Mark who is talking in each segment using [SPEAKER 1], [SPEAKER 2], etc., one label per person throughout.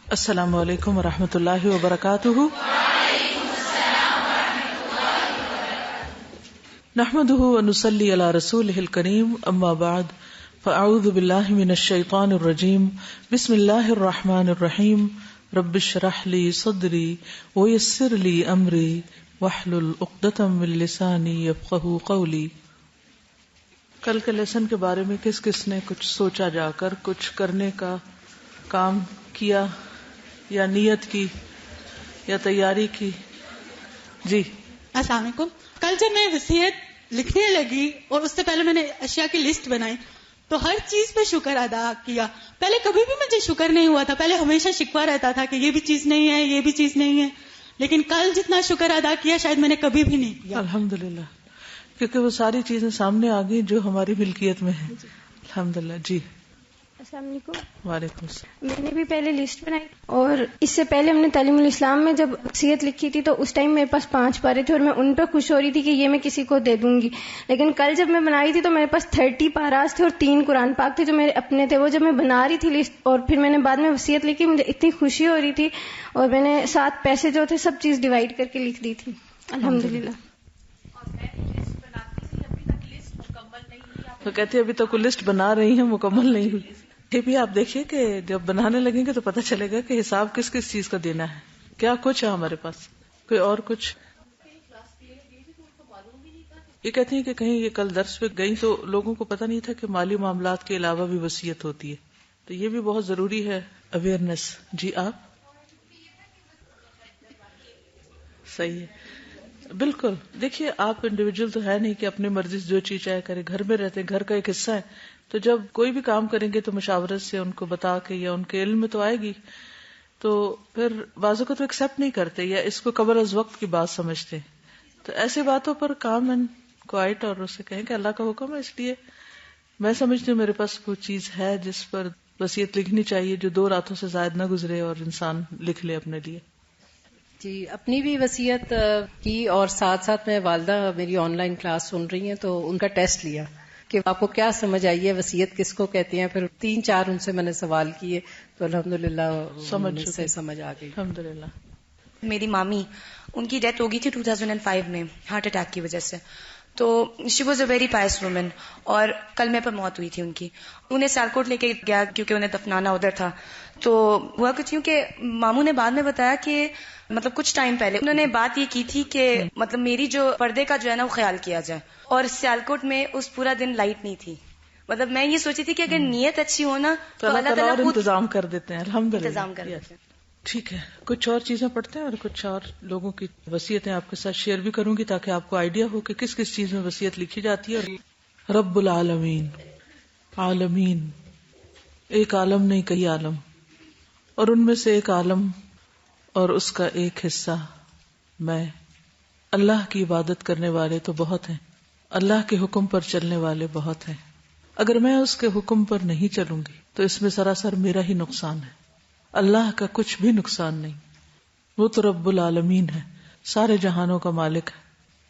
[SPEAKER 1] السلام علیکم ورحمۃ اللہ وبرکاتہ. نحمده ونصلي على رسوله الكريم اما بعد فاعوذ باللہ من الشیطان الرجیم. بسم اللہ الرحمن الرحیم. رب اشرح لي صدری ويسر لي امری واحلل عقدۃ من لسانی یفقهوا قولی. کل کے لیسن کے بارے میں کس کس نے کچھ سوچا جا کر کچھ کرنے کا کام کیا یا نیت کی یا تیاری کی؟ جی
[SPEAKER 2] السلام علیکم. کل جب میں وصیت لکھنے لگی اور اس سے پہلے میں نے اشیاء کی لسٹ بنائی تو ہر چیز پہ شکر ادا کیا. پہلے کبھی بھی مجھے شکر نہیں ہوا تھا، پہلے ہمیشہ شکوہ رہتا تھا کہ یہ بھی چیز نہیں ہے، یہ بھی چیز نہیں ہے. لیکن کل جتنا شکر ادا کیا شاید میں نے کبھی بھی نہیں کیا.
[SPEAKER 1] الحمدللہ، کیونکہ وہ ساری چیزیں سامنے آ گئی جو ہماری ملکیت میں ہیں. الحمدللہ. جی
[SPEAKER 3] السلام علیکم.
[SPEAKER 1] وعلیکم السلام.
[SPEAKER 3] میں نے بھی پہلے لسٹ بنائی اور اس سے پہلے ہم نے تعلیم الاسلام میں جب وصیت لکھی تھی تو اس ٹائم میرے پاس 5 پارے تھے اور میں ان پہ خوش ہو رہی تھی کہ یہ میں کسی کو دے دوں گی. لیکن کل جب میں بنا رہی تھی تو میرے پاس 30 پاراز تھے اور 3 قرآن پاک تھے جو میرے اپنے تھے. وہ جب میں بنا رہی تھی لسٹ اور پھر میں نے بعد میں وصیت لکھی، مجھے اتنی خوشی ہو رہی تھی اور میں نے 7 پیسے جو تھے سب چیز ڈیوائڈ کر کے لکھ دی تھی. الحمدللہ.
[SPEAKER 1] تو کہتے ابھی تک وہ لسٹ بنا رہی ہیں، مکمل نہیں ہوئی. یہ بھی آپ دیکھیے کہ جب بنانے لگیں گے تو پتہ چلے گا کہ حساب کس کس چیز کا دینا ہے، کیا کچھ ہے ہمارے پاس، کوئی اور کچھ. یہ کہتی ہیں کہ کہیں یہ کل درس پہ گئی تو لوگوں کو پتہ نہیں تھا کہ مالی معاملات کے علاوہ بھی وصیت ہوتی ہے، تو یہ بھی بہت ضروری ہے اویئرنیس. جی آپ صحیح ہے. بالکل. دیکھیے آپ انڈیویجول تو ہے نہیں کہ اپنی مرضی سے جو چیز چاہے کرے. گھر میں رہتے ہیں، گھر کا ایک حصہ ہے، تو جب کوئی بھی کام کریں گے تو مشاورت سے ان کو بتا کے یا ان کے علم میں تو آئے گی، تو پھر بعض اوقات ایکسپٹ نہیں کرتے یا اس کو قبل از وقت کی بات سمجھتے ہیں. تو ایسی باتوں پر کام اینڈ کوائٹ اور اسے کہیں کہ اللہ کا حکم ہے. اس لیے میں سمجھتی ہوں میرے پاس وہ چیز ہے جس پر وصیت لکھنی چاہیے جو 2 راتوں سے زائد نہ گزرے اور انسان لکھ لے اپنے لیے.
[SPEAKER 4] جی اپنی بھی وصیت کی اور ساتھ ساتھ میں والدہ میری آن لائن کلاس سن رہی ہیں تو ان کا ٹیسٹ لیا کہ آپ کو کیا سمجھ آئی ہے، وصیت کس کو کہتے ہیں. پھر 3-4 ان سے میں نے سوال کیے تو الحمدللہ سمجھ آ گئی.
[SPEAKER 1] الحمدللہ.
[SPEAKER 5] میری مامی، ان کی ڈیتھ ہو گئی تھی 2005 میں ہارٹ اٹیک کی وجہ سے. تو she was a very pious woman اور کلمے پر موت ہوئی تھی ان کی. انہیں سیالکوٹ لے کے گیا کیونکہ انہیں دفنانا ادھر تھا. تو ہوا کچھ یوں کہ ماموں نے بعد میں بتایا کہ مطلب کچھ ٹائم پہلے انہوں نے بات یہ کی تھی کہ مطلب میری جو پردے کا جو ہے نا وہ خیال کیا جائے. اور سیالکوٹ میں اس پورا دن لائٹ نہیں تھی. مطلب میں یہ سوچی تھی کہ اگر نیت اچھی ہو نا تو اللہ تعالیٰ خود
[SPEAKER 1] انتظام کر دیتے ہیں. الحمدللہ
[SPEAKER 5] انتظام کر دیتے ہیں.
[SPEAKER 1] ٹھیک ہے. کچھ اور چیزیں پڑھتے ہیں اور کچھ اور لوگوں کی وصیتیں آپ کے ساتھ شیئر بھی کروں گی تاکہ آپ کو آئیڈیا ہو کہ کس کس چیز میں وصیت لکھی جاتی ہے. اور رب العالمین، عالمین ایک عالم نہیں کئی عالم، اور ان میں سے ایک عالم اور اس کا ایک حصہ میں. اللہ کی عبادت کرنے والے تو بہت ہیں، اللہ کے حکم پر چلنے والے بہت ہیں. اگر میں اس کے حکم پر نہیں چلوں گی تو اس میں سراسر میرا ہی نقصان ہے، اللہ کا کچھ بھی نقصان نہیں. وہ تو رب العالمین ہے، سارے جہانوں کا مالک ہے،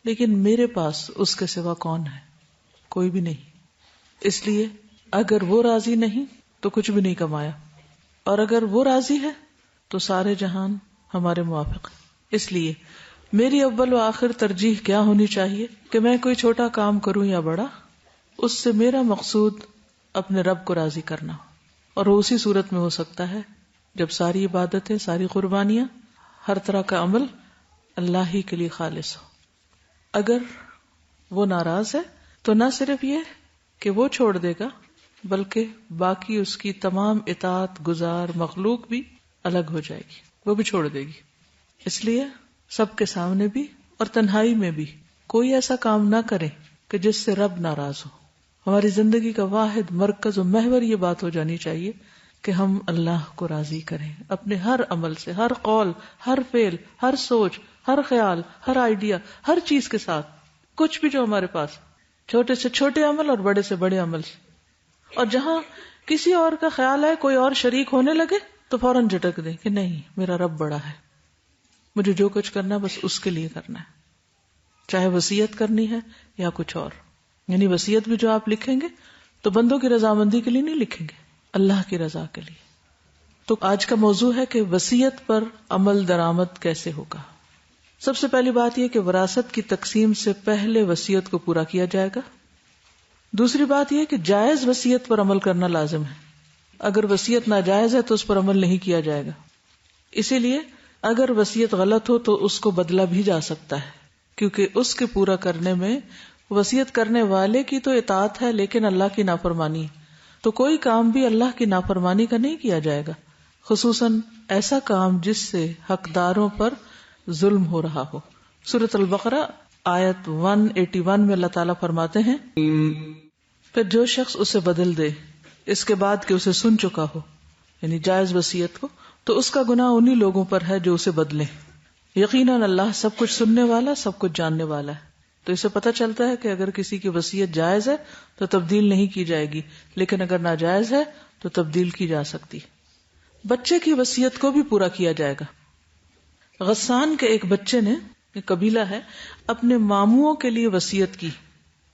[SPEAKER 1] لیکن میرے پاس اس کے سوا کون ہے؟ کوئی بھی نہیں. اس لیے اگر وہ راضی نہیں تو کچھ بھی نہیں کمایا، اور اگر وہ راضی ہے تو سارے جہان ہمارے موافق ہے. اس لیے میری اول و آخر ترجیح کیا ہونی چاہیے کہ میں کوئی چھوٹا کام کروں یا بڑا، اس سے میرا مقصود اپنے رب کو راضی کرنا، اور وہ اسی صورت میں ہو سکتا ہے جب ساری عبادتیں، ساری قربانیاں، ہر طرح کا عمل اللہ ہی کے لیے خالص ہو. اگر وہ ناراض ہے تو نہ صرف یہ کہ وہ چھوڑ دے گا بلکہ باقی اس کی تمام اطاعت گزار مخلوق بھی الگ ہو جائے گی، وہ بھی چھوڑ دے گی. اس لیے سب کے سامنے بھی اور تنہائی میں بھی کوئی ایسا کام نہ کرے کہ جس سے رب ناراض ہو. ہماری زندگی کا واحد مرکز و محور یہ بات ہو جانی چاہیے کہ ہم اللہ کو راضی کریں اپنے ہر عمل سے، ہر قول، ہر فعل، ہر سوچ، ہر خیال، ہر آئیڈیا، ہر چیز کے ساتھ. کچھ بھی جو ہمارے پاس، چھوٹے سے چھوٹے عمل اور بڑے سے بڑے عمل. اور جہاں کسی اور کا خیال ہے، کوئی اور شریک ہونے لگے تو فوراً جھٹک دیں کہ نہیں، میرا رب بڑا ہے، مجھے جو کچھ کرنا بس اس کے لیے کرنا ہے، چاہے وصیت کرنی ہے یا کچھ اور. یعنی وصیت بھی جو آپ لکھیں گے تو بندوں کی رضامندی کے لیے نہیں لکھیں گے، اللہ کی رضا کے لیے. تو آج کا موضوع ہے کہ وصیت پر عمل درآمد کیسے ہوگا. سب سے پہلی بات یہ کہ وراثت کی تقسیم سے پہلے وصیت کو پورا کیا جائے گا. دوسری بات یہ کہ جائز وصیت پر عمل کرنا لازم ہے. اگر وصیت ناجائز ہے تو اس پر عمل نہیں کیا جائے گا. اسی لیے اگر وصیت غلط ہو تو اس کو بدلا بھی جا سکتا ہے، کیونکہ اس کے پورا کرنے میں وصیت کرنے والے کی تو اطاعت ہے لیکن اللہ کی نافرمانی ہے. تو کوئی کام بھی اللہ کی نافرمانی کا نہیں کیا جائے گا، خصوصاً ایسا کام جس سے حقداروں پر ظلم ہو رہا ہو. سورۃ البقرہ آیت 181 میں اللہ تعالیٰ فرماتے ہیں، پھر جو شخص اسے بدل دے اس کے بعد کہ اسے سن چکا ہو، یعنی جائز وصیت کو، تو اس کا گناہ انہی لوگوں پر ہے جو اسے بدلیں. یقیناً اللہ سب کچھ سننے والا، سب کچھ جاننے والا ہے. تو اسے پتہ چلتا ہے کہ اگر کسی کی وصیت جائز ہے تو تبدیل نہیں کی جائے گی، لیکن اگر ناجائز ہے تو تبدیل کی جا سکتی. بچے کی وصیت کو بھی پورا کیا جائے گا. غسان کے ایک بچے نے، ایک قبیلہ ہے، اپنے ماموں کے لیے وصیت کی.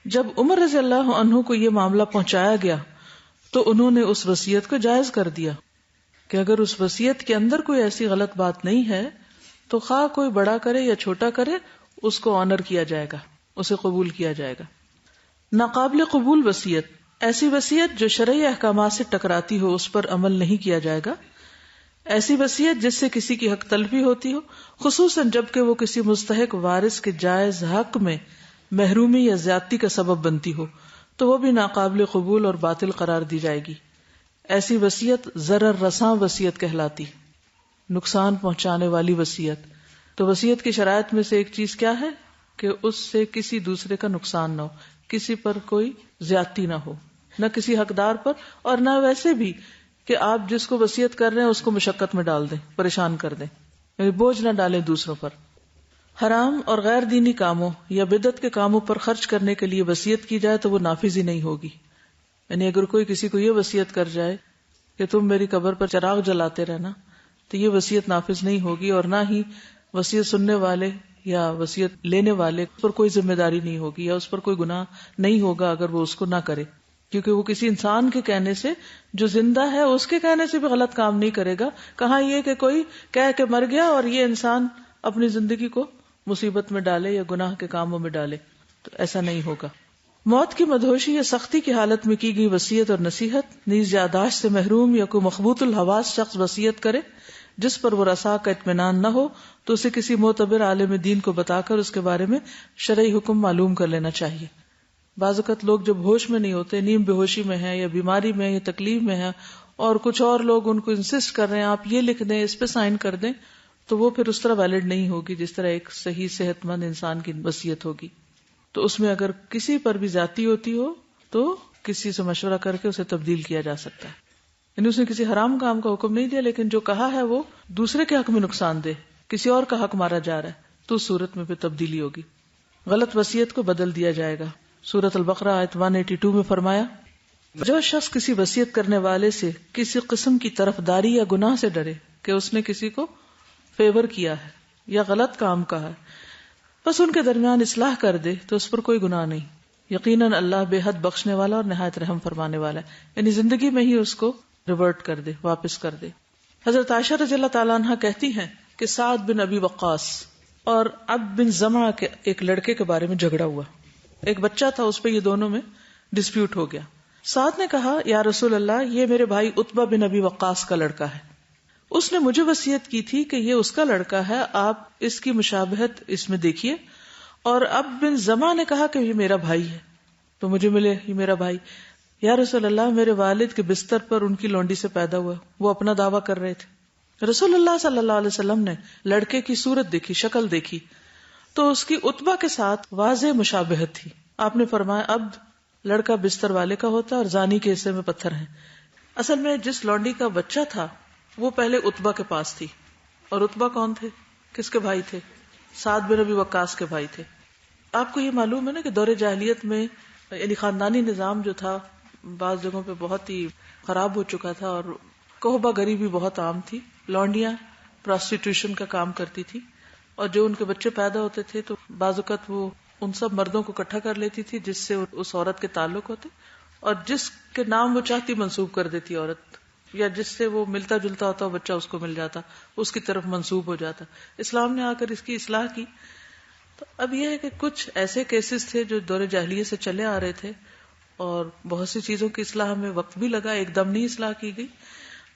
[SPEAKER 1] جب عمر رضی اللہ عنہ کو یہ معاملہ پہنچایا گیا تو انہوں نے اس وصیت کو جائز کر دیا کہ اگر اس وصیت کے اندر کوئی ایسی غلط بات نہیں ہے تو خواہ کوئی بڑا کرے یا چھوٹا کرے اس کو آنر کیا جائے گا، اسے قبول کیا جائے گا. ناقابل قبول وصیت، ایسی وصیت جو شرعی احکامات سے ٹکراتی ہو، اس پر عمل نہیں کیا جائے گا. ایسی وصیت جس سے کسی کی حق تلفی ہوتی ہو، خصوصاً جب کہ وہ کسی مستحق وارث کے جائز حق میں محرومی یا زیادتی کا سبب بنتی ہو، تو وہ بھی ناقابل قبول اور باطل قرار دی جائے گی. ایسی وصیت ضرر رساں وصیت کہلاتی، نقصان پہنچانے والی وصیت. تو وصیت کی شرائط میں سے ایک چیز کیا ہے کہ اس سے کسی دوسرے کا نقصان نہ ہو، کسی پر کوئی زیادتی نہ ہو، نہ کسی حقدار پر، اور نہ ویسے بھی کہ آپ جس کو وصیت کر رہے ہیں اس کو مشقت میں ڈال دیں، پریشان کر دیں، یعنی بوجھ نہ ڈالیں دوسروں پر. حرام اور غیر دینی کاموں یا بدعت کے کاموں پر خرچ کرنے کے لیے وصیت کی جائے تو وہ نافذ ہی نہیں ہوگی. یعنی اگر کوئی کسی کو یہ وصیت کر جائے کہ تم میری قبر پر چراغ جلاتے رہنا، تو یہ وصیت نافذ نہیں ہوگی، اور نہ ہی وصیت سننے والے یا وصیت لینے والے پر کوئی ذمہ داری نہیں ہوگی، یا اس پر کوئی گناہ نہیں ہوگا اگر وہ اس کو نہ کرے، کیونکہ وہ کسی انسان کے کہنے سے، جو زندہ ہے اس کے کہنے سے بھی غلط کام نہیں کرے گا. کہاں یہ کہ کوئی کہہ کے مر گیا اور یہ انسان اپنی زندگی کو مصیبت میں ڈالے یا گناہ کے کاموں میں ڈالے، تو ایسا نہیں ہوگا. موت کی مدہوشی یا سختی کی حالت میں کی گئی وصیت اور نصیحت، نیز یاداشت سے محروم یا کوئی مخبوط الحواس شخص وصیت کرے جس پر ورثاء کا اطمینان نہ ہو، تو اسے کسی معتبر عالم دین کو بتا کر اس کے بارے میں شرعی حکم معلوم کر لینا چاہیے. بعض اوقات لوگ جب ہوش میں نہیں ہوتے، نیم بے ہوشی میں ہیں یا بیماری میں یا تکلیف میں ہیں، اور کچھ اور لوگ ان کو انسسٹ کر رہے ہیں آپ یہ لکھ دیں، اس پہ سائن کر دیں، تو وہ پھر اس طرح ویلڈ نہیں ہوگی جس طرح ایک صحیح صحت مند انسان کی وصیت ہوگی. تو اس میں اگر کسی پر بھی زیادتی ہوتی ہو تو کسی سے مشورہ کر کے اسے تبدیل کیا جا سکتا ہے. یعنی اس نے کسی حرام کام کا حکم نہیں دیا، لیکن جو کہا ہے وہ دوسرے کے حق میں نقصان دہ، کسی اور کا حق مارا جا رہا ہے، تو اس صورت میں پھر تبدیلی ہوگی. غلط وصیت کو بدل دیا جائے گا. سورۃ البقرہ آیت 182 میں فرمایا، جو شخص کسی وصیت کرنے والے سے کسی قسم کی طرفداری یا گناہ سے ڈرے کہ اس نے کسی کو فیور کیا ہے یا غلط کام کہا ہے، بس ان کے درمیان اصلاح کر دے تو اس پر کوئی گناہ نہیں. یقیناً اللہ بے حد بخشنے والا اور نہایت رحم فرمانے والا ہے. یعنی زندگی میں ہی اس کو ریورٹ کر دے، واپس کر دے. حضرت عائشہ رضی اللہ تعالیٰ عنہ کہتی ہیں کہ سعد بن ابی وقاص اور عبد بن زمعہ کے ایک لڑکے کے بارے میں جھگڑا ہوا. ایک بچہ تھا، اس پہ یہ دونوں میں ڈسپیوٹ ہو گیا. سعد نے کہا، یا رسول اللہ، یہ میرے بھائی عتبہ بن ابی وقاص کا لڑکا ہے، اس نے مجھے وصیت کی تھی کہ یہ اس کا لڑکا ہے، آپ اس کی مشابہت اس میں دیکھیے. اور عبد بن زمعہ نے کہا کہ یہ میرا بھائی ہے، تو مجھے ملے یہ میرا بھائی. یا رسول اللہ، میرے والد کے بستر پر ان کی لونڈی سے پیدا ہوا، وہ اپنا دعویٰ کر رہے تھے. رسول اللہ صلی اللہ علیہ وسلم نے لڑکے کی صورت دیکھی، شکل دیکھی، تو اس کی عتبہ کے ساتھ واضح مشابہت تھی. آپ نے فرمایا، اب لڑکا بستر والے کا ہوتا اور زانی کے حصے میں پتھر ہیں. اصل میں جس لونڈی کا بچہ تھا وہ پہلے عتبہ کے پاس تھی. اور عتبہ کون تھے؟ کس کے بھائی تھے؟ سعد بن ابی وقاص کے بھائی تھے. آپ کو یہ معلوم ہے نا کہ دور جاہلیت میں یعنی خاندانی نظام جو تھا بعض جگہوں پہ بہت ہی خراب ہو چکا تھا، اور کوہبہ گری بھی بہت عام تھی. لونڈیاں پراسٹیٹیوشن کا کام کرتی تھی، اور جو ان کے بچے پیدا ہوتے تھے تو بعض اوقات وہ ان سب مردوں کو اکٹھا کر لیتی تھی جس سے اس عورت کے تعلق ہوتے، اور جس کے نام وہ چاہتی منسوب کر دیتی عورت. یا جس سے وہ ملتا جلتا ہوتا بچہ اس کو مل جاتا، اس کی طرف منسوب ہو جاتا. اسلام نے آ کر اس کی اصلاح کی. تو اب یہ ہے کہ کچھ ایسے کیسز تھے جو دور جاہلیت سے چلے آ رہے تھے اور بہت سی چیزوں کی اصلاح میں وقت بھی لگا، ایک دم نہیں اصلاح کی گئی.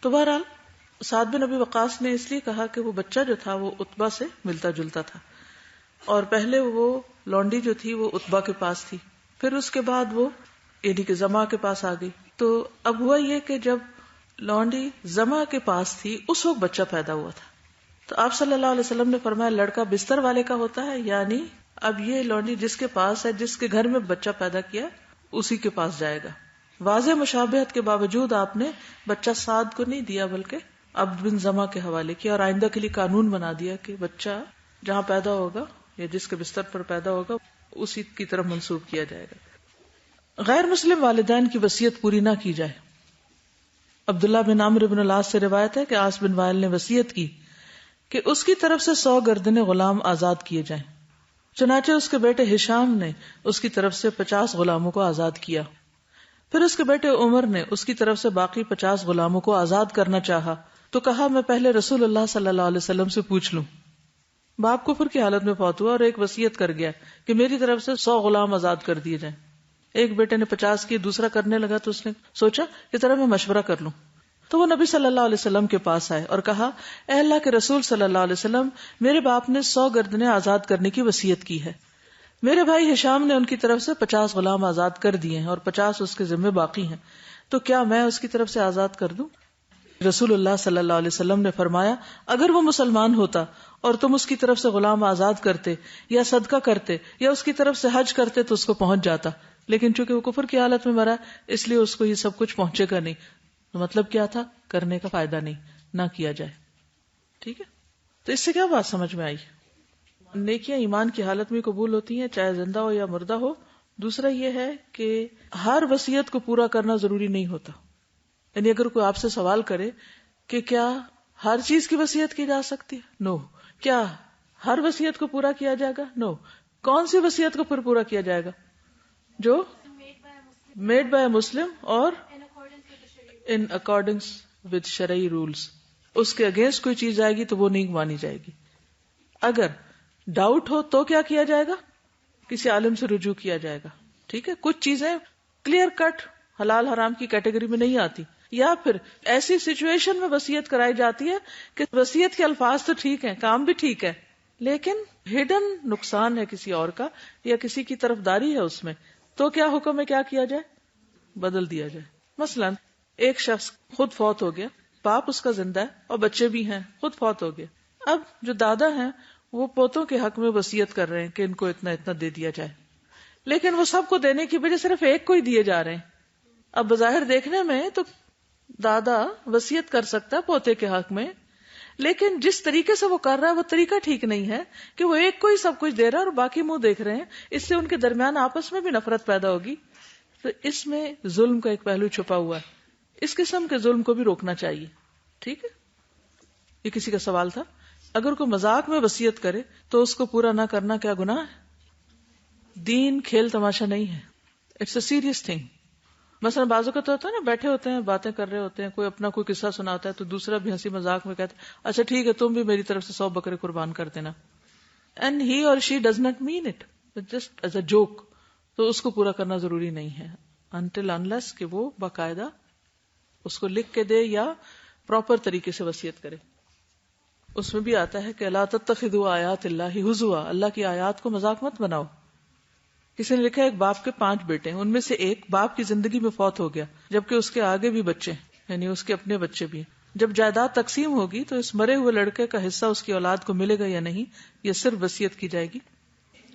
[SPEAKER 1] تو بہرحال سعد بن ابی وقاص نے اس لیے کہا کہ وہ بچہ جو تھا وہ عتبہ سے ملتا جلتا تھا، اور پہلے وہ لونڈی جو تھی وہ عتبہ کے پاس تھی، پھر اس کے بعد وہ یعنی کہ زما کے پاس آ گئی. تو اب ہوا یہ کہ جب لونڈی زما کے پاس تھی اس وقت بچہ پیدا ہوا تھا. تو آپ صلی اللہ علیہ وسلم نے فرمایا لڑکا بستر والے کا ہوتا ہے، یعنی اب یہ لونڈی جس کے پاس ہے، جس کے گھر میں بچہ پیدا کیا اسی کے پاس جائے گا. واضح مشابہت کے باوجود آپ نے بچہ سعد کو نہیں دیا بلکہ عبد بن زما کے حوالے کیا، اور آئندہ کے لیے قانون بنا دیا کہ بچہ جہاں پیدا ہوگا یا جس کے بستر پر پیدا ہوگا اسی کی طرف منسوب کیا جائے گا. غیر مسلم والدین کی وصیت پوری نہ کی جائے. عبداللہ بن عمرو بن العاص سے روایت ہے کہ عاص بن وائل نے وصیت کی کہ اس کی طرف سے 100 گردنے غلام آزاد کیے جائیں. چنانچہ اس کے بیٹے ہشام نے اس کی طرف سے 50 غلاموں کو آزاد کیا. پھر اس کے بیٹے عمر نے اس کی طرف سے باقی 50 غلاموں کو آزاد کرنا چاہا تو کہا میں پہلے رسول اللہ صلی اللہ علیہ وسلم سے پوچھ لوں. باپ کفر کی حالت میں فوت ہوا اور ایک وصیت کر گیا کہ میری طرف سے 100 غلام آزاد کر دیے جائیں. ایک بیٹے نے 50 کی، دوسرا کرنے لگا تو اس نے سوچا کہ طرح میں مشورہ کر لوں. تو وہ نبی صلی اللہ علیہ وسلم کے پاس آئے اور کہا اے اللہ کے رسول صلی اللہ علیہ وسلم، میرے باپ نے 100 گردنیں آزاد کرنے کی وصیت کی ہے. میرے بھائی ہشام نے ان کی طرف سے 50 غلام آزاد کر دیے ہیں اور 50 اس کے ذمہ باقی ہیں، تو کیا میں اس کی طرف سے آزاد کر دوں؟ رسول اللہ صلی اللہ علیہ وسلم نے فرمایا اگر وہ مسلمان ہوتا اور تم اس کی طرف سے غلام آزاد کرتے یا صدقہ کرتے یا اس کی طرف سے حج کرتے تو اس کو پہنچ جاتا، لیکن چونکہ وہ کفر کی حالت میں مرا اس لیے اس کو یہ سب کچھ پہنچے گا نہیں. تو مطلب کیا تھا؟ کرنے کا فائدہ نہیں، نہ کیا جائے. ٹھیک ہے، تو اس سے کیا بات سمجھ میں آئی؟ نیکیاں ایمان کی حالت میں قبول ہوتی ہیں چاہے زندہ ہو یا مردہ ہو. دوسرا یہ ہے کہ ہر وصیت کو پورا کرنا ضروری نہیں ہوتا. یعنی اگر کوئی آپ سے سوال کرے کہ کیا ہر چیز کی وصیت کی جا سکتی ہے؟ نو. کیا ہر وصیت کو پورا کیا جائے گا؟ نو. کون سی وصیت کو پھر پورا کیا جائے گا؟ جو میڈ بائی مسلم اور ان اکارڈنگس ود شرعی رولز. اس کے اگینسٹ کوئی چیز آئے گی تو وہ نہیں مانی جائے گی. اگر ڈاؤٹ ہو تو کیا کیا جائے گا؟ کسی عالم سے رجوع کیا جائے گا. ٹھیک ہے، کچھ چیزیں کلیئر کٹ حلال حرام کی کیٹیگری میں نہیں آتی، یا پھر ایسی سچویشن میں وصیت کرائی جاتی ہے کہ وصیت کے الفاظ تو ٹھیک ہیں، کام بھی ٹھیک ہے، لیکن ہڈن نقصان ہے کسی اور کا یا کسی کی طرفداری ہے اس میں، تو کیا حکم ہے کیا کیا جائے؟ بدل دیا جائے. مثلا ایک شخص خود فوت ہو گیا، باپ اس کا زندہ ہے اور بچے بھی ہیں، خود فوت ہو گیا. اب جو دادا ہیں وہ پوتوں کے حق میں وصیت کر رہے ہیں کہ ان کو اتنا اتنا دے دیا جائے، لیکن وہ سب کو دینے کی بجائے صرف ایک کو ہی دیے جا رہے ہیں. اب بظاہر دیکھنے میں تو دادا وصیت کر سکتا ہے پوتے کے حق میں، لیکن جس طریقے سے وہ کر رہا ہے وہ طریقہ ٹھیک نہیں ہے کہ وہ ایک کو ہی سب کچھ دے رہا ہے اور باقی منہ دیکھ رہے ہیں. اس سے ان کے درمیان آپس میں بھی نفرت پیدا ہوگی. تو اس میں ظلم کا ایک پہلو چھپا ہوا ہے. اس قسم کے ظلم کو بھی روکنا چاہیے. ٹھیک ہے، یہ کسی کا سوال تھا. اگر کوئی مذاق میں وصیت کرے تو اس کو پورا نہ کرنا کیا گناہ ہے؟ دین کھیل تماشا نہیں ہے، اٹس اے سیریس تھنگ. مثلا بعض اوقات ہوتا ہے نا، بیٹھے ہوتے ہیں باتیں کر رہے ہوتے ہیں، کوئی اپنا کوئی قصہ سناتا ہے تو دوسرا بھی ہنسی مذاق میں کہتا ہے اچھا ٹھیک ہے تم بھی میری طرف سے 100 بکرے قربان کر دینا، اینڈ ہی اور she does not mean it, just as a joke. تو اس کو پورا کرنا ضروری نہیں ہے انٹل انلیس کہ وہ باقاعدہ اس کو لکھ کے دے یا پراپر طریقے سے وصیت کرے. اس میں بھی آتا ہے کہ لا تتخذوا آیات اللہ ہزوا، اللہ کی آیات کو مذاق مت بناؤ. کسی نے لکھا ایک باپ کے 5 بیٹے ہیں، ان میں سے ایک باپ کی زندگی میں فوت ہو گیا جبکہ اس کے آگے بھی بچے ہیں، یعنی اس کے اپنے بچے بھی ہیں. جب جائیداد تقسیم ہوگی تو اس مرے ہوئے لڑکے کا حصہ اس کی اولاد کو ملے گا یا نہیں، یہ صرف وصیت کی جائے گی.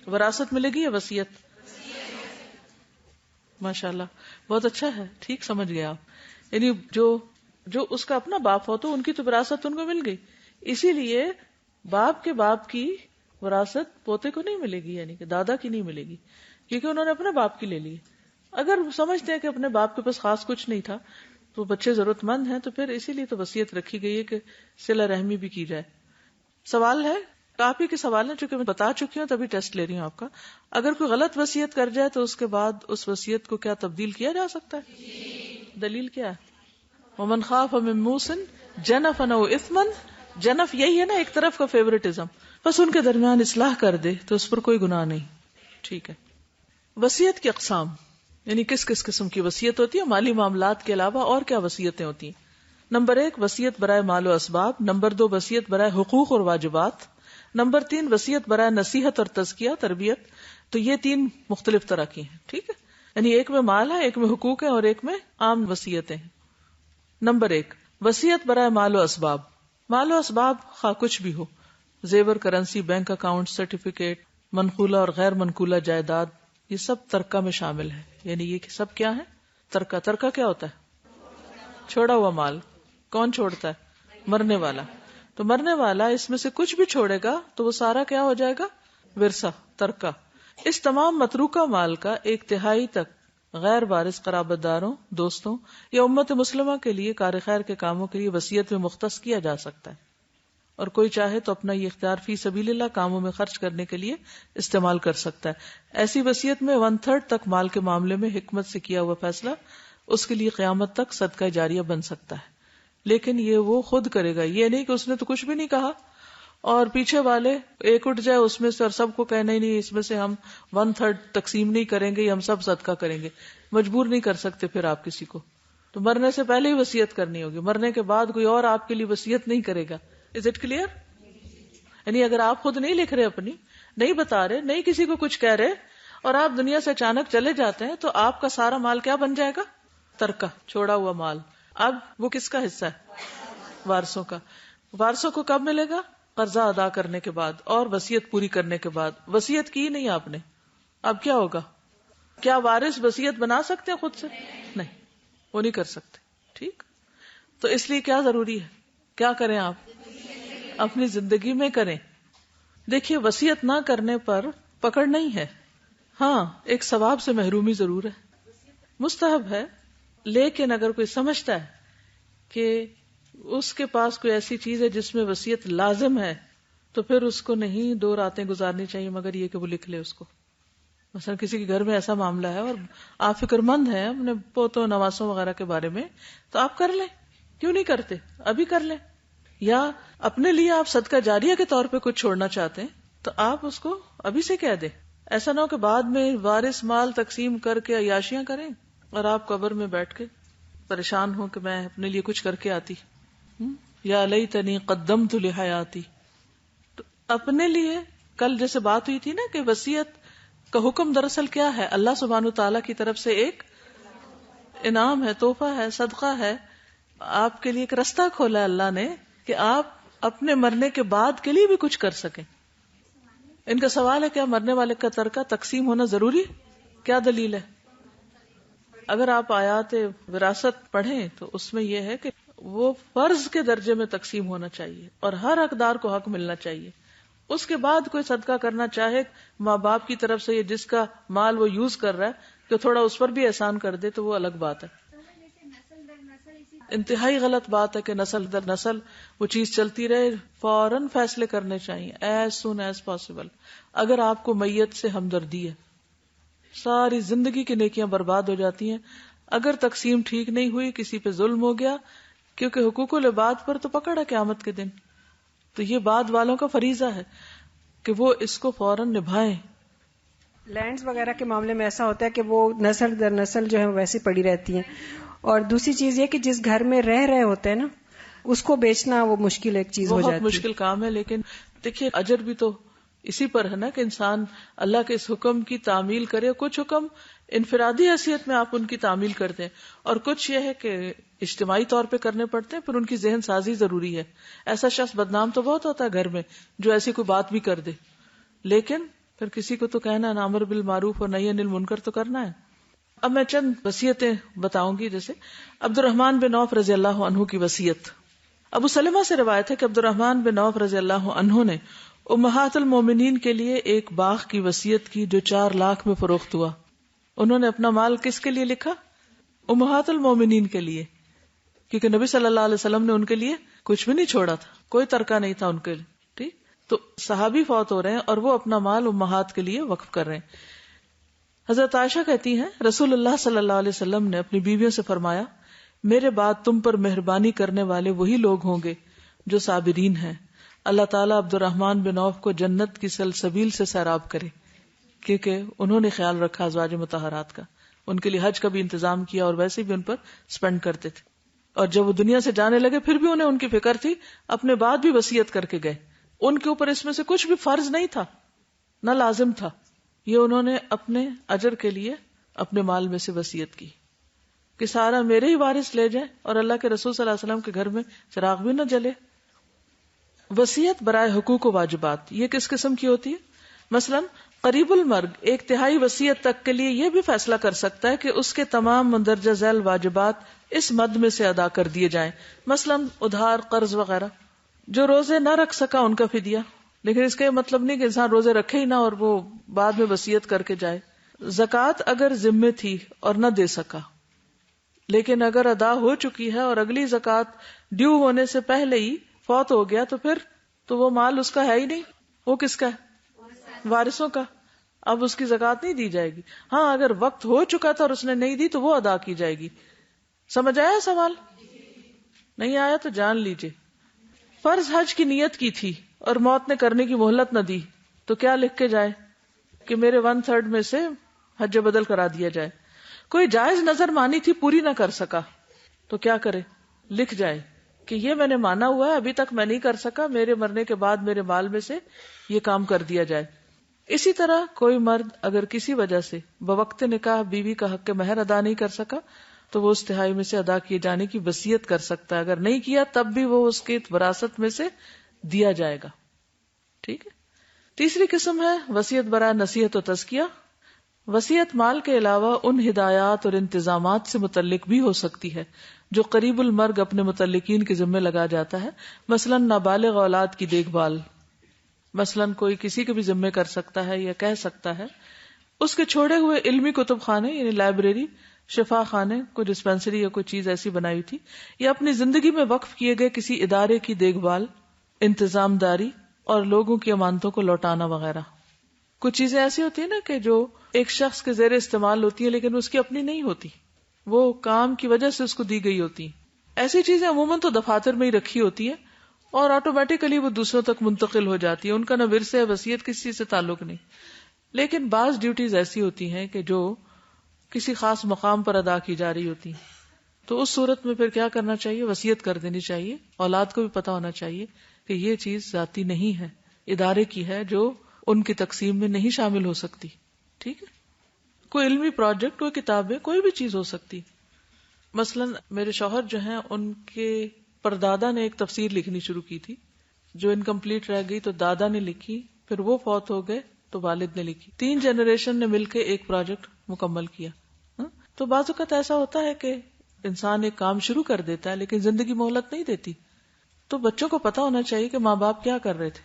[SPEAKER 1] وراثت ملے گی یا وصیت؟ ماشاءاللہ بہت اچھا ہے، ٹھیک سمجھ گئے آپ. یعنی جو اس کا اپنا باپ ہو تو ان کی تو وراثت ان کو مل گئی، اسی لیے باپ کے باپ کی وراثت پوتے کو نہیں ملے گی، یعنی کہ دادا کی نہیں ملے گی، کیونکہ انہوں نے اپنے باپ کی لے لی. اگر سمجھتے ہیں کہ اپنے باپ کے پاس خاص کچھ نہیں تھا تو بچے ضرورت مند ہیں تو پھر اسی لیے تو وصیت رکھی گئی ہے کہ صلہ رحمی بھی کی جائے. سوال ہے، کافی کے سوال ہیں، چونکہ میں بتا چکی ہوں تبھی ٹیسٹ لے رہی ہوں آپ کا. اگر کوئی غلط وصیت کر جائے تو اس کے بعد اس وصیت کو کیا تبدیل کیا جا سکتا ہے؟ دلیل کیا ہے؟ ومن خاف من موص جنفا او اثما، جنف یہی ہے نا ایک طرف کا فیوریٹزم، بس ان کے درمیان اصلاح کر دے تو اس پر کوئی گناہ نہیں. ٹھیک ہے. وصیت کی اقسام، یعنی کس کس قسم کی وصیت ہوتی ہے مالی معاملات کے علاوہ، اور کیا وصیتیں ہوتی ہیں. نمبر 1 وصیت برائے مال و اسباب. نمبر 2 وصیت برائے حقوق اور واجبات. نمبر 3 وصیت برائے نصیحت اور تزکیہ تربیت. تو یہ 3 مختلف طرح کی ہیں. ٹھیک ہے، یعنی ایک میں مال ہے، ایک میں حقوق ہے، اور ایک میں عام وصیتیں ہیں. نمبر 1 وصیت برائے مال و اسباب. مال و اسباب خواہ کچھ بھی ہو، زیور، کرنسی، بینک اکاؤنٹ، سرٹیفکیٹ، منقولہ اور غیر منقولہ جائیداد، یہ سب ترکہ میں شامل ہے. یعنی یہ سب کیا ہے؟ ترکہ. ترکہ کیا ہوتا ہے؟ چھوڑا ہوا مال. کون چھوڑتا ہے؟ مرنے والا. تو مرنے والا اس میں سے کچھ بھی چھوڑے گا تو وہ سارا کیا ہو جائے گا؟ ورثہ، ترکہ. اس تمام متروکہ مال کا 1/3 تک غیر وارث قرابت داروں، دوستوں یا امت مسلمہ کے لیے کار خیر کے کاموں کے لیے وصیت میں مختص کیا جا سکتا ہے، اور کوئی چاہے تو اپنا یہ اختیار فی سبیل اللہ کاموں میں خرچ کرنے کے لیے استعمال کر سکتا ہے. ایسی وصیت میں 1/3 تک مال کے معاملے میں حکمت سے کیا ہوا فیصلہ اس کے لیے قیامت تک صدقہ جاریہ بن سکتا ہے. لیکن یہ وہ خود کرے گا، یہ نہیں کہ اس نے تو کچھ بھی نہیں کہا اور پیچھے والے ایک اٹھ جائے اس میں سے اور سب کو کہے نہیں اس میں سے ہم 1/3 تقسیم نہیں کریں گے، ہم سب صدقہ کریں گے. مجبور نہیں کر سکتے پھر آپ کسی کو. تو مرنے سے پہلے ہی وصیت کرنی ہوگی، مرنے کے بعد کوئی اور آپ کے لیے وصیت نہیں کرے گا. Is it clear? یعنی اگر آپ خود نہیں لکھ رہے، اپنی نہیں بتا رہے، نہیں کسی کو کچھ کہہ رہے، اور آپ دنیا سے اچانک چلے جاتے ہیں تو آپ کا سارا مال کیا بن جائے گا؟ ترکہ، چھوڑا ہوا مال. اب وہ کس کا حصہ ہے؟ وارثوں کا. وارثوں کو کب ملے گا؟ قرضہ ادا کرنے کے بعد اور وصیت پوری کرنے کے بعد. وصیت کی نہیں آپ نے، اب کیا ہوگا؟ کیا وارث وصیت بنا سکتے ہیں خود سے؟ نہیں، وہ نہیں کر سکتے. ٹھیک. تو اس لیے کیا ضروری ہے؟ کیا کریں آپ؟ اپنی زندگی میں کریں. دیکھیے وصیت نہ کرنے پر پکڑ نہیں ہے، ہاں ایک ثواب سے محرومی ضرور ہے، مستحب ہے. لیکن اگر کوئی سمجھتا ہے کہ اس کے پاس کوئی ایسی چیز ہے جس میں وصیت لازم ہے تو پھر اس کو نہیں 2 راتیں گزارنی چاہیے مگر یہ کہ وہ لکھ لے اس کو. مثلا کسی کے گھر میں ایسا معاملہ ہے اور آپ فکر مند ہیں اپنے پوتوں نواسوں وغیرہ کے بارے میں، تو آپ کر لیں. کیوں نہیں کرتے؟ ابھی کر لیں. یا اپنے لیے آپ صدقہ جاریہ کے طور پہ کچھ چھوڑنا چاہتے ہیں تو آپ اس کو ابھی سے کہہ دیں. ایسا نہ ہو کہ بعد میں وارث مال تقسیم کر کے عیاشیاں کریں اور آپ قبر میں بیٹھ کے پریشان ہو کہ میں اپنے لیے کچھ کر کے آتی، یا لیتنی قدمت لحیاتی. تو اپنے لیے کل جیسے بات ہوئی تھی نا کہ وصیت کا حکم دراصل کیا ہے؟ اللہ سبحانہ تعالیٰ کی طرف سے ایک انعام ہے، تحفہ ہے، صدقہ ہے. آپ کے لیے ایک رستہ کھولا ہے اللہ نے کہ آپ اپنے مرنے کے بعد کے لیے بھی کچھ کر سکیں. ان کا سوال ہے کیا مرنے والے کا ترکہ تقسیم ہونا ضروری؟ کیا دلیل ہے؟ اگر آپ آیات وراثت پڑھیں تو اس میں یہ ہے کہ وہ فرض کے درجے میں تقسیم ہونا چاہیے اور ہر حقدار کو حق ملنا چاہیے. اس کے بعد کوئی صدقہ کرنا چاہے ماں باپ کی طرف سے، جس کا مال وہ یوز کر رہا ہے، کہ تھوڑا اس پر بھی احسان کر دے تو وہ الگ بات ہے. انتہائی غلط بات ہے کہ نسل در نسل وہ چیز چلتی رہے. فوراً فیصلے کرنے چاہیے ایز سون ایز پاسبل. اگر آپ کو میت سے ہمدردی ہے، ساری زندگی کی نیکیاں برباد ہو جاتی ہیں. اگر تقسیم ٹھیک نہیں ہوئی، کسی پہ ظلم ہو گیا، کیونکہ حقوق العباد پر تو پکڑ ہے قیامت کے دن، تو یہ بعد والوں کا فریضہ ہے کہ وہ اس کو فوراً نبھائیں.
[SPEAKER 6] لینڈز وغیرہ کے معاملے میں ایسا ہوتا ہے کہ وہ نسل در نسل جو ہے ویسے پڑی رہتی ہیں. اور دوسری چیز یہ کہ جس گھر میں رہ رہے ہوتے ہیں نا، اس کو بیچنا وہ مشکل ایک چیز ہو جاتی ہے.
[SPEAKER 1] بہت مشکل کام ہے. لیکن دیکھیے اجر بھی تو اسی پر ہے نا کہ انسان اللہ کے اس حکم کی تعمیل کرے. کچھ حکم انفرادی حیثیت میں آپ ان کی تعمیل کرتے ہیں، اور کچھ یہ ہے کہ اجتماعی طور پہ کرنے پڑتے ہیں، پھر ان کی ذہن سازی ضروری ہے. ایسا شخص بدنام تو بہت ہوتا ہے گھر میں جو ایسی کوئی بات بھی کر دے، لیکن پھر کسی کو تو کہنا ہے امر بالمعروف اور نہی عن المنکر تو کرنا ہے. اب میں چند وصیتیں بتاؤں گی. جیسے عبد الرحمن بن عوف رضی اللہ عنہ کی وصیت. ابو سلمہ سے روایت ہے کہ عبد الرحمن بن عوف رضی اللہ عنہ نے امہات المومنین کے لیے ایک باغ کی وصیت کی جو 4 لاکھ میں فروخت ہوا. انہوں نے اپنا مال کس کے لیے لکھا؟ امہات المومنین کے لیے، کیونکہ نبی صلی اللہ علیہ وسلم نے ان کے لیے کچھ بھی نہیں چھوڑا تھا، کوئی ترکہ نہیں تھا ان کے لیے. ٹھیک، تو صحابی فوت ہو رہے ہیں اور وہ اپنا مال امہات کے لیے وقف کر رہے ہیں. حضرت عائشہ کہتی ہیں رسول اللہ صلی اللہ علیہ وسلم نے اپنی بیویوں سے فرمایا، میرے بعد تم پر مہربانی کرنے والے وہی لوگ ہوں گے جو صابرین ہیں. اللہ تعالیٰ عبد الرحمن بن عوف کو جنت کی سلسبیل سے سیراب کرے، کیونکہ انہوں نے خیال رکھا ازواج مطہرات کا، ان کے لیے حج کا بھی انتظام کیا اور ویسے بھی ان پر سپینڈ کرتے تھے. اور جب وہ دنیا سے جانے لگے پھر بھی انہیں ان کی فکر تھی، اپنے بعد بھی وصیت کر کے گئے. ان کے اوپر اس میں سے کچھ بھی فرض نہیں تھا نہ لازم تھا، یہ انہوں نے اپنے اجر کے لیے اپنے مال میں سے وصیت کی کہ سارا میرے ہی وارث لے جائیں اور اللہ کے رسول صلی اللہ علیہ وسلم کے گھر میں چراغ بھی نہ جلے. وصیت برائے حقوق و واجبات یہ کس قسم کی ہوتی ہے؟ مثلا قریب المرگ ایک تہائی وصیت تک کے لیے یہ بھی فیصلہ کر سکتا ہے کہ اس کے تمام مندرجہ ذیل واجبات اس مد میں سے ادا کر دیے جائیں، مثلا ادھار، قرض وغیرہ. جو روزے نہ رکھ سکا ان کا فدیہ، لیکن اس کا یہ مطلب نہیں کہ انسان روزے رکھے ہی نہ اور وہ بعد میں وصیت کر کے جائے. زکوٰۃ اگر ذمے تھی اور نہ دے سکا لیکن اگر ادا ہو چکی ہے اور اگلی زکوٰۃ ڈیو ہونے سے پہلے ہی فوت ہو گیا تو پھر تو وہ مال اس کا ہے ہی نہیں، وہ کس کا ہے؟ وارثوں کا. اب اس کی زکوٰۃ نہیں دی جائے گی. ہاں اگر وقت ہو چکا تھا اور اس نے نہیں دی تو وہ ادا کی جائے گی. سمجھ آیا سوال؟ نہیں آیا تو جان لیجئے. فرض حج کی نیت کی تھی اور موت نے کرنے کی مہلت نہ دی تو کیا لکھ کے جائے کہ میرے 1/3 میں سے حج بدل کرا دیا جائے. کوئی جائز نظر مانی تھی پوری نہ کر سکا تو کیا کرے؟ لکھ جائے کہ یہ میں نے مانا ہوا ہے، ابھی تک میں نہیں کر سکا، میرے مرنے کے بعد میرے مال میں سے یہ کام کر دیا جائے. اسی طرح کوئی مرد اگر کسی وجہ سے بوقت نکاح بیوی کا حق مہر ادا نہیں کر سکا تو وہ اس تہائی میں سے ادا کیے جانے کی وصیت کر سکتا ہے. اگر نہیں کیا تب بھی وہ اس کی وراثت میں سے دیا جائے گا. ٹھیک ہے. تیسری قسم ہے وصیت برائے نصیحت و تزکیہ. وصیت مال کے علاوہ ان ہدایات اور انتظامات سے متعلق بھی ہو سکتی ہے جو قریب المرگ اپنے متعلقین کے ذمہ لگا جاتا ہے. مثلا نابالغ اولاد کی دیکھ بھال، مثلا کوئی کسی کے بھی ذمہ کر سکتا ہے یا کہہ سکتا ہے. اس کے چھوڑے ہوئے علمی کتب خانے یعنی لائبریری، شفا خانے، کوئی ڈسپینسری یا کوئی چیز ایسی بنائی تھی، یا اپنی زندگی میں وقف کیے گئے کسی ادارے کی دیکھ بھال، انتظام داری اور لوگوں کی امانتوں کو لوٹانا وغیرہ. کچھ چیزیں ایسی ہوتی ہیں نا کہ جو ایک شخص کے زیر استعمال ہوتی ہیں لیکن اس کی اپنی نہیں ہوتی، وہ کام کی وجہ سے اس کو دی گئی ہوتی. ایسی چیزیں عموماً تو دفاتر میں ہی رکھی ہوتی ہیں اور آٹومیٹیکلی وہ دوسروں تک منتقل ہو جاتی ہے، ان کا نہ ورثہ وصیت کسی سے تعلق نہیں. لیکن بعض ڈیوٹیز ایسی ہوتی ہیں کہ جو کسی خاص مقام پر ادا کی جا رہی ہوتی ہیں، تو اس صورت میں پھر کیا کرنا چاہیے؟ وصیت کر دینی چاہیے. اولاد کو بھی پتا ہونا چاہیے کہ یہ چیز ذاتی نہیں ہے، ادارے کی ہے جو ان کی تقسیم میں نہیں شامل ہو سکتی. ٹھیک ہے. کوئی علمی پروجیکٹ، کوئی کتابیں، کوئی بھی چیز ہو سکتی. مثلا میرے شوہر جو ہیں ان کے پردادا نے ایک تفسیر لکھنی شروع کی تھی جو انکمپلیٹ رہ گئی تو دادا نے لکھی، پھر وہ فوت ہو گئے تو والد نے لکھی. 3 جنریشن نے مل کے ایک پروجیکٹ مکمل کیا. تو بعض اوقات ایسا ہوتا ہے کہ انسان ایک کام شروع کر دیتا ہے لیکن زندگی مہلت نہیں دیتی. تو بچوں کو پتا ہونا چاہیے کہ ماں باپ کیا کر رہے تھے،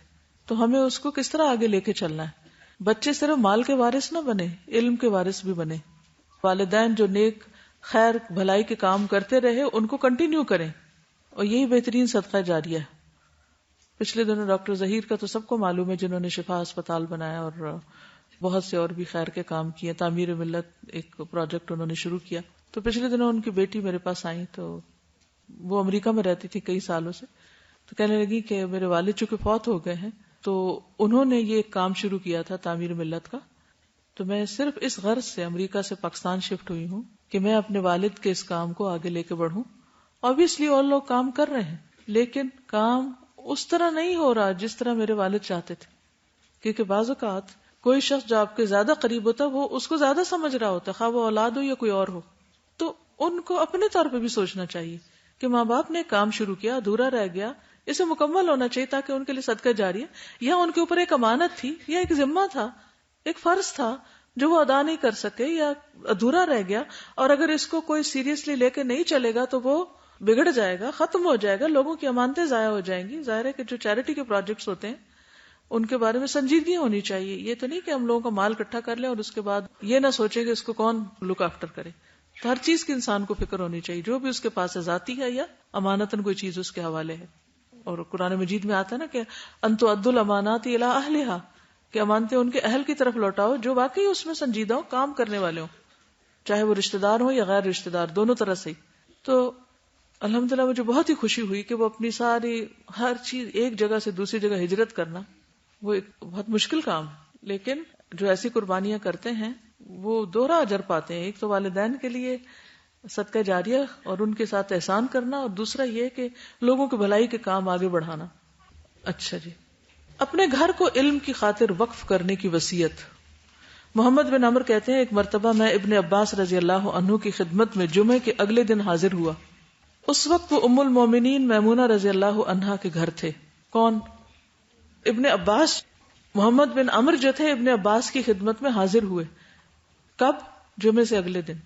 [SPEAKER 1] تو ہمیں اس کو کس طرح آگے لے کے چلنا ہے. بچے صرف مال کے وارث نہ بنے، علم کے وارث بھی بنے. والدین جو نیک خیر بھلائی کے کام کرتے رہے ان کو کنٹینیو کریں، اور یہی بہترین صدقہ جاریہ ہے. پچھلے دنوں ڈاکٹر ظہیر کا تو سب کو معلوم ہے، جنہوں نے شفا اسپتال بنایا اور بہت سے اور بھی خیر کے کام کیے. تعمیر ملت ایک پروجیکٹ انہوں نے شروع کیا. تو پچھلے دنوں ان کی بیٹی میرے پاس آئی، تو وہ امریکہ میں رہتی تھی کئی سالوں سے، تو کہنے لگی کہ میرے والد چونکہ فوت ہو گئے ہیں تو انہوں نے یہ ایک کام شروع کیا تھا تعمیر ملت کا، تو میں صرف اس غرض سے امریکہ سے پاکستان شفٹ ہوئی ہوں کہ میں اپنے والد کے اس کام کو آگے لے کے بڑھوں. obviously اور لوگ کام کر رہے ہیں لیکن کام اس طرح نہیں ہو رہا جس طرح میرے والد چاہتے تھے، کیونکہ بعض اوقات کوئی شخص جو آپ کے زیادہ قریب ہوتا ہے وہ اس کو زیادہ سمجھ رہا ہوتا ہے، خواہ وہ اولاد ہو یا کوئی اور ہو. تو ان کو اپنے طور پہ بھی سوچنا چاہیے کہ ماں باپ نے کام شروع کیا، ادھورا رہ گیا، اسے مکمل ہونا چاہیے تاکہ ان کے لیے صدقہ جاری ہے، یا ان کے اوپر ایک امانت تھی یا ایک ذمہ تھا، ایک فرض تھا جو وہ ادا نہیں کر سکے یا ادھورا رہ گیا، اور اگر اس کو کوئی سیریسلی لے کے نہیں چلے گا تو وہ بگڑ جائے گا، ختم ہو جائے گا، لوگوں کی امانتیں ضائع ہو جائیں گی. ظاہر ہے کہ جو چیریٹی کے پروجیکٹس ہوتے ہیں ان کے بارے میں سنجیدگی ہونی چاہیے. یہ تو نہیں کہ ہم لوگوں کا مال اکٹھا کر لیں اور اس کے بعد یہ نہ سوچیں کہ اس کو کون لک آفٹر کرے. تو ہر چیز کی انسان کو فکر ہونی چاہیے، جو بھی اس کے پاس ذاتی ہے یا امانتاً کوئی چیز اس کے حوالے ہے. اور قرآن مجید میں آتا ہے نا کہ انتو ادوا الامانات الی اہلھا، کہ امانتیں ان کے اہل کی طرف لوٹاؤ جو واقعی اس میں سنجیدہ ہو، کام کرنے والے ہوں، چاہے وہ رشتہ دار ہوں یا غیر رشتہ دار، دونوں طرح سے. تو الحمدللہ مجھے بہت ہی خوشی ہوئی کہ وہ اپنی ساری ہر چیز ایک جگہ سے دوسری جگہ ہجرت کرنا وہ ایک بہت مشکل کام ہے، لیکن جو ایسی قربانیاں کرتے ہیں وہ دوہرا اجر پاتے ہیں. ایک تو والدین کے لیے صدقہ جاریہ اور ان کے ساتھ احسان کرنا، اور دوسرا یہ کہ لوگوں کی بھلائی کے کام آگے بڑھانا. اچھا جی، اپنے گھر کو علم کی خاطر وقف کرنے کی وصیت. محمد بن عمر کہتے ہیں ایک مرتبہ میں ابن عباس رضی اللہ عنہ کی خدمت میں جمعے کے اگلے دن حاضر ہوا. اس وقت وہ ام المومنین میمونہ رضی اللہ عنہا کے گھر تھے. کون؟ ابن عباس. محمد بن عمر جو تھے ابن عباس کی خدمت میں حاضر ہوئے. کب؟ جمعے سے اگلے دن.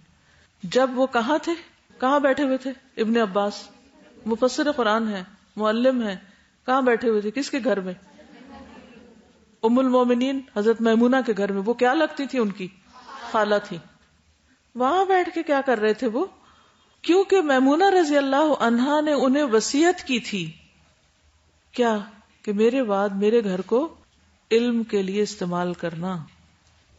[SPEAKER 1] جب وہ کہاں تھے؟ کہاں بیٹھے ہوئے تھے؟ ابن عباس مفسر قرآن ہے، معلم ہے. کہاں بیٹھے ہوئے تھے؟ کس کے گھر میں؟ ام المومنین حضرت میمونہ کے گھر میں. وہ کیا لگتی تھی؟ ان کی خالہ تھی. وہاں بیٹھ کے کیا کر رہے تھے وہ؟ کیونکہ میمونہ رضی اللہ عنہا نے انہیں وصیت کی تھی کیا کہ میرے بعد میرے گھر کو علم کے لیے استعمال کرنا.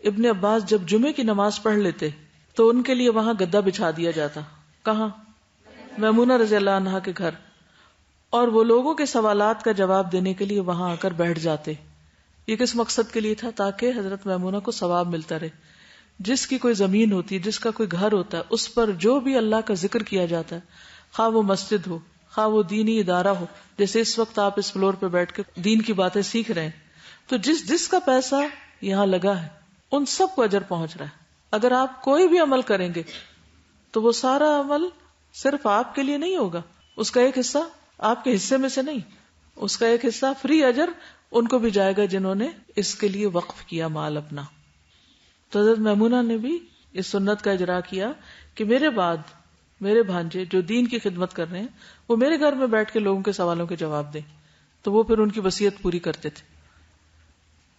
[SPEAKER 1] ابن عباس جب جمعے کی نماز پڑھ لیتے تو ان کے لیے وہاں گدا بچھا دیا جاتا. کہاں؟ میمونہ رضی اللہ عنہا کے گھر. اور وہ لوگوں کے سوالات کا جواب دینے کے لیے وہاں آ کر بیٹھ جاتے. یہ کس مقصد کے لیے تھا؟ تاکہ حضرت میمونہ کو ثواب ملتا رہے. جس کی کوئی زمین ہوتی ہے، جس کا کوئی گھر ہوتا ہے، اس پر جو بھی اللہ کا ذکر کیا جاتا ہے، خواہ وہ مسجد ہو، خواہ وہ دینی ادارہ ہو، جیسے اس وقت آپ اس فلور پہ بیٹھ کے دین کی باتیں سیکھ رہے ہیں، تو جس کا پیسہ یہاں لگا ہے ان سب کو اجر پہنچ رہا ہے. اگر آپ کوئی بھی عمل کریں گے تو وہ سارا عمل صرف آپ کے لیے نہیں ہوگا، اس کا ایک حصہ آپ کے حصے میں سے نہیں، اس کا ایک حصہ فری اجر ان کو بھی جائے گا جنہوں نے اس کے لیے وقف کیا مال اپنا. تو حضرت میمونہ نے بھی اس سنت کا اجرا کیا کہ میرے بعد میرے بھانجے جو دین کی خدمت کر رہے ہیں وہ میرے گھر میں بیٹھ کے لوگوں کے سوالوں کے جواب دیں. تو وہ پھر ان کی وصیت پوری کرتے تھے.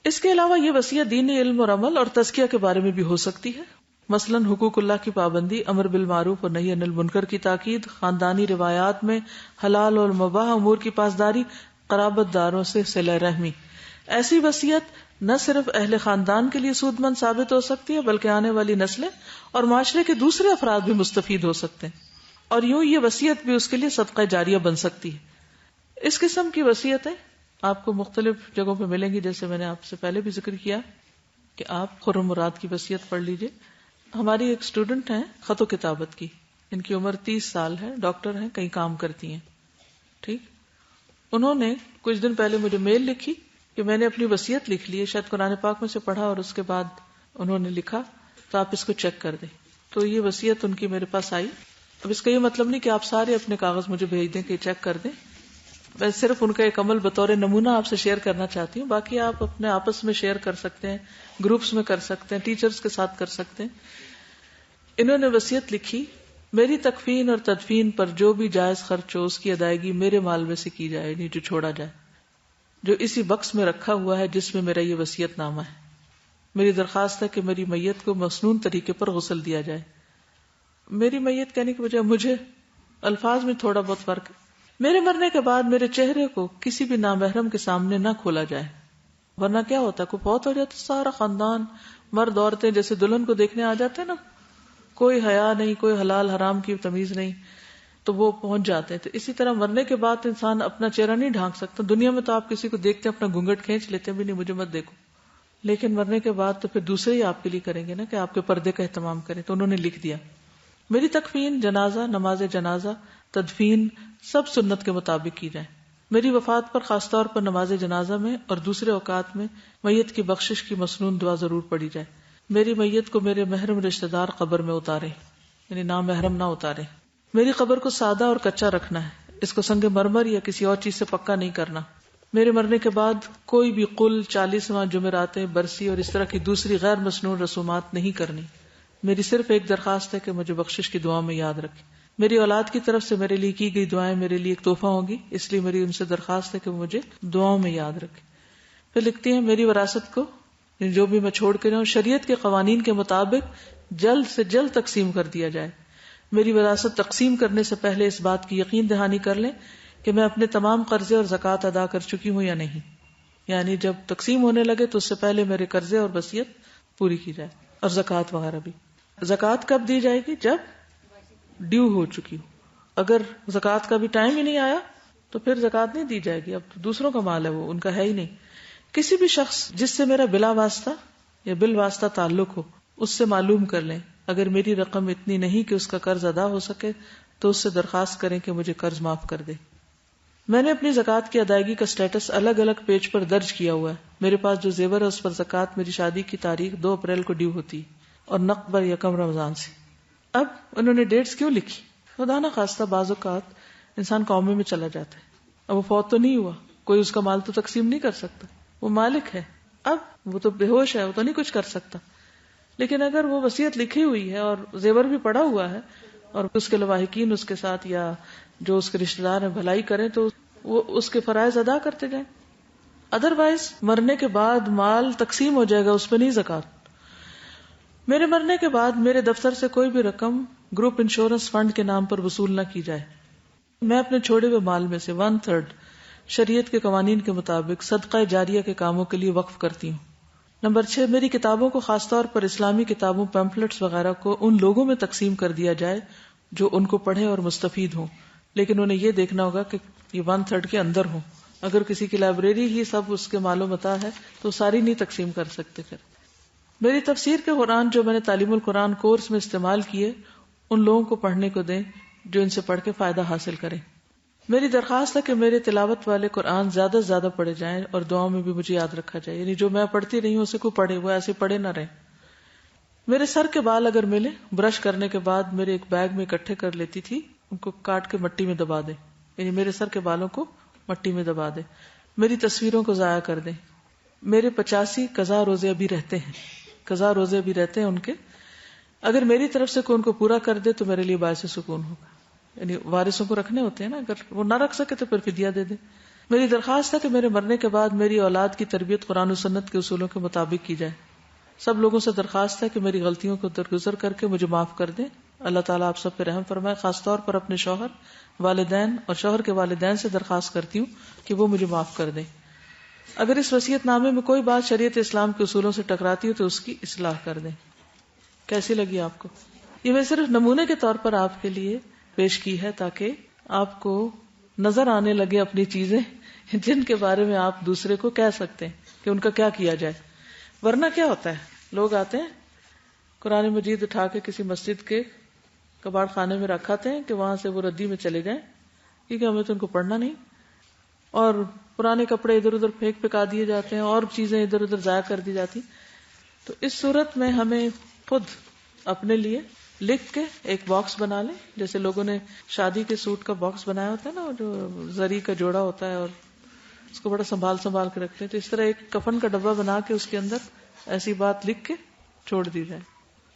[SPEAKER 1] اس کے علاوہ یہ وصیت دینی علم اور عمل اور تزکیہ کے بارے میں بھی ہو سکتی ہے. مثلا حقوق اللہ کی پابندی، امر بالمعروف اور نہی عن المنکر کی تاکید، خاندانی روایات میں حلال اور مباح امور کی پاسداری، قرابت داروں سے صلہ رحمی. ایسی وصیت نہ صرف اہل خاندان کے لیے سود مند ثابت ہو سکتی ہے بلکہ آنے والی نسلیں اور معاشرے کے دوسرے افراد بھی مستفید ہو سکتے ہیں. اور یوں یہ وصیت بھی اس کے لیے صدقہ جاریہ بن سکتی ہے. اس قسم کی وصیتیں آپ کو مختلف جگہوں پہ ملیں گی، جیسے میں نے آپ سے پہلے بھی ذکر کیا کہ آپ خرم مراد کی وصیت پڑھ لیجئے. ہماری ایک اسٹوڈنٹ ہیں خط و کتابت کی، ان کی عمر 30 سال ہے، ڈاکٹر ہیں، کہیں کام کرتی ہیں. ٹھیک، انہوں نے کچھ دن پہلے مجھے میل لکھی کہ میں نے اپنی وصیت لکھ لی ہے، شاید قرآن پاک میں سے پڑھا اور اس کے بعد انہوں نے لکھا تو آپ اس کو چیک کر دیں. تو یہ وصیت ان کی میرے پاس آئی. اب اس کا یہ مطلب نہیں کہ آپ سارے اپنے کاغذ مجھے بھیج دیں کہ چیک کر دیں، میں صرف ان کا ایک عمل بطور نمونہ آپ سے شیئر کرنا چاہتی ہوں. باقی آپ اپنے آپس میں شیئر کر سکتے ہیں، گروپس میں کر سکتے ہیں، ٹیچرز کے ساتھ کر سکتے ہیں. انہوں نے وصیت لکھی، میری تکفین اور تدفین پر جو بھی جائز خرچ ہو اس کی ادائیگی میرے مال میں سے کی جائے، نہیں جو چھوڑا جائے، جو اسی بکس میں رکھا ہوا ہے جس میں میرا یہ وصیت نامہ ہے. میری درخواست ہے کہ میری میت کو مسنون طریقے پر غسل دیا جائے. میری میت کہنے کی بجائے مجھے الفاظ میں تھوڑا بہت فرق ہے. میرے مرنے کے بعد میرے چہرے کو کسی بھی نامحرم کے سامنے نہ کھولا جائے، ورنہ کیا ہوتا ہے، کوئی بہت ہو جاتا، سارا خاندان مرد عورتیں جیسے دلہن کو دیکھنے آ جاتے ہیں نا، کوئی حیا نہیں، کوئی حلال حرام کی تمیز نہیں، تو وہ پہنچ جاتے ہیں. تو اسی طرح مرنے کے بعد انسان اپنا چہرہ نہیں ڈھانک سکتا. دنیا میں تو آپ کسی کو دیکھتے ہیں اپنا گھونگھٹ کھینچ لیتے ہیں، بھی نہیں مجھے مت دیکھو، لیکن مرنے کے بعد تو پھر دوسرے ہی آپ کے لیے کریں گے نا کہ آپ کے پردے کا اہتمام کریں. تو انہوں نے لکھ دیا، میری تکفین، جنازہ، نماز جنازہ، تدفین سب سنت کے مطابق کی جائے. میری وفات پر خاص طور پر نماز جنازہ میں اور دوسرے اوقات میں میت کی بخشش کی مسنون دعا ضرور پڑھی جائے. میری میت کو میرے محرم رشتہ دار قبر میں اتارے، یعنی نامحرم نہ اتارے. میری قبر کو سادہ اور کچا رکھنا ہے، اس کو سنگ مرمر یا کسی اور چیز سے پکا نہیں کرنا. میرے مرنے کے بعد کوئی بھی قل، 40واں، جمعراتیں، برسی اور اس طرح کی دوسری غیر مسنون رسومات نہیں کرنی. میری صرف ایک درخواست ہے کہ مجھے بخشش کی دعا میں یاد رکھے. میری اولاد کی طرف سے میرے لیے کی گئی دعائیں میرے لیے ایک تحفہ ہوگی، اس لیے میری ان سے درخواست ہے کہ وہ مجھے دعاؤں میں یاد رکھے. پھر لکھتی ہیں، میری وراثت کو جو بھی میں چھوڑ کے جاؤں شریعت کے قوانین کے مطابق جلد سے جلد تقسیم کر دیا جائے. میری وراثت تقسیم کرنے سے پہلے اس بات کی یقین دہانی کر لیں کہ میں اپنے تمام قرضے اور زکوٰۃ ادا کر چکی ہوں یا نہیں. یعنی جب تقسیم ہونے لگے تو اس سے پہلے میرے قرضے اور وصیت پوری کی جائے، اور زکوٰۃ وغیرہ بھی. زکوٰۃ کب دی جائے گی؟ جب ڈیو ہو چکی ہو. اگر زکوٰۃ کا بھی ٹائم ہی نہیں آیا تو پھر زکوٰۃ نہیں دی جائے گی. اب دوسروں کا مال ہے، وہ ان کا ہے ہی نہیں. کسی بھی شخص جس سے میرا بلا واسطہ یا بال واسطہ تعلق ہو اس سے معلوم کر لیں، اگر میری رقم اتنی نہیں کہ اس کا قرض ادا ہو سکے تو اس سے درخواست کریں کہ مجھے قرض معاف کر دے. میں نے اپنی زکوٰۃ کی ادائیگی کا سٹیٹس الگ الگ پیج پر درج کیا ہوا ہے. میرے پاس جو زیور ہے اس پر زکوٰۃ میری شادی کی تاریخ 2 اپریل کو ڈیو ہوتی اور نقد پر 1 رمضان سے. اب انہوں نے ڈیٹس کیوں لکھی؟ خدا نہ خواستہ بعض اوقات انسان قومے میں چلا جاتا ہے. اب وہ فوت تو نہیں ہوا، کوئی اس کا مال تو تقسیم نہیں کر سکتا، وہ مالک ہے. اب وہ تو بے ہوش ہے، وہ تو نہیں کچھ کر سکتا. لیکن اگر وہ وصیت لکھی ہوئی ہے اور زیور بھی پڑا ہوا ہے اور اس کے لواحقین اس کے ساتھ یا جو اس کے رشتہ دار ہیں بھلائی کریں تو وہ اس کے فرائض ادا کرتے جائیں. ادروائز مرنے کے بعد مال تقسیم ہو جائے گا، اس پہ نہیں زکوٰۃ. میرے مرنے کے بعد میرے دفتر سے کوئی بھی رقم گروپ انشورنس فنڈ کے نام پر وصول نہ کی جائے. میں اپنے چھوڑے ہوئے مال میں سے 1/3 شریعت کے قوانین کے مطابق صدقہ جاریہ کے کاموں کے لیے وقف کرتی ہوں. نمبر 6، میری کتابوں کو خاص طور پر اسلامی کتابوں، پیمفلٹس وغیرہ کو ان لوگوں میں تقسیم کر دیا جائے جو ان کو پڑھیں اور مستفید ہوں، لیکن انہیں یہ دیکھنا ہوگا کہ یہ 1/3 کے اندر ہوں. اگر کسی کی لائبریری ہی سب اس کے مال و متاع ہے تو ساری نہیں تقسیم کر سکتے. پھر میری تفسیر کے قرآن جو میں نے تعلیم القرآن کورس میں استعمال کیے ان لوگوں کو پڑھنے کو دیں جو ان سے پڑھ کے فائدہ حاصل کریں. میری درخواست ہے کہ میرے تلاوت والے قرآن زیادہ سے زیادہ پڑھے جائیں اور دعاؤں میں بھی مجھے یاد رکھا جائے. یعنی جو میں پڑھتی رہی ہوں اسے کوئی پڑھے، وہ ایسے پڑھے نہ رہے. میرے سر کے بال اگر ملے برش کرنے کے بعد میرے ایک بیگ میں اکٹھے کر لیتی تھی، ان کو کاٹ کے مٹی میں دبا دیں. یعنی میرے سر کے بالوں کو مٹی میں دبا دیں. میری تصویروں کو ضائع کر دیں. میرے 85 قضا روزے ابھی رہتے ہیں، قضا روزے بھی رہتے ہیں ان کے. اگر میری طرف سے کوئی ان کو پورا کر دے تو میرے لیے باعث سکون ہوگا. یعنی وارثوں کو رکھنے ہوتے ہیں نا، اگر وہ نہ رکھ سکے تو پھر فدیہ دے دے. میری درخواست ہے کہ میرے مرنے کے بعد میری اولاد کی تربیت قرآن و سنت کے اصولوں کے مطابق کی جائے. سب لوگوں سے درخواست ہے کہ میری غلطیوں کو درگزر کر کے مجھے معاف کر دیں. اللہ تعالیٰ آپ سب پہ رحم فرمائے. خاص طور پر اپنے شوہر، والدین اور شوہر کے والدین سے درخواست کرتی ہوں کہ وہ مجھے معاف کر دیں. اگر اس وصیت نامے میں کوئی بات شریعت اسلام کے اصولوں سے ٹکراتی ہو تو اس کی اصلاح کر دیں. کیسی لگی آپ کو؟ یہ میں صرف نمونے کے طور پر آپ کے لیے پیش کی ہے تاکہ آپ کو نظر آنے لگے اپنی چیزیں جن کے بارے میں آپ دوسرے کو کہہ سکتے ہیں کہ ان کا کیا کیا جائے. ورنہ کیا ہوتا ہے، لوگ آتے ہیں قرآن مجید اٹھا کے کسی مسجد کے کباڑ خانے میں رکھاتے ہیں کہ وہاں سے وہ ردی میں چلے جائیں کیونکہ ہمیں تو ان کو پڑھنا نہیں، اور پرانے کپڑے ادھر ادھر پھینکا دیے جاتے ہیں اور چیزیں ادھر ادھر ضائع کر دی جاتی. تو اس صورت میں ہمیں خود اپنے لیے لکھ کے ایک باکس بنا لیں، جیسے لوگوں نے شادی کے سوٹ کا باکس بنایا ہوتا ہے نا، جو زری کا جوڑا ہوتا ہے اور اس کو بڑا سنبھال کے رکھتے ہیں. تو اس طرح ایک کفن کا ڈبہ بنا کے اس کے اندر ایسی بات لکھ کے چھوڑ دی جائے.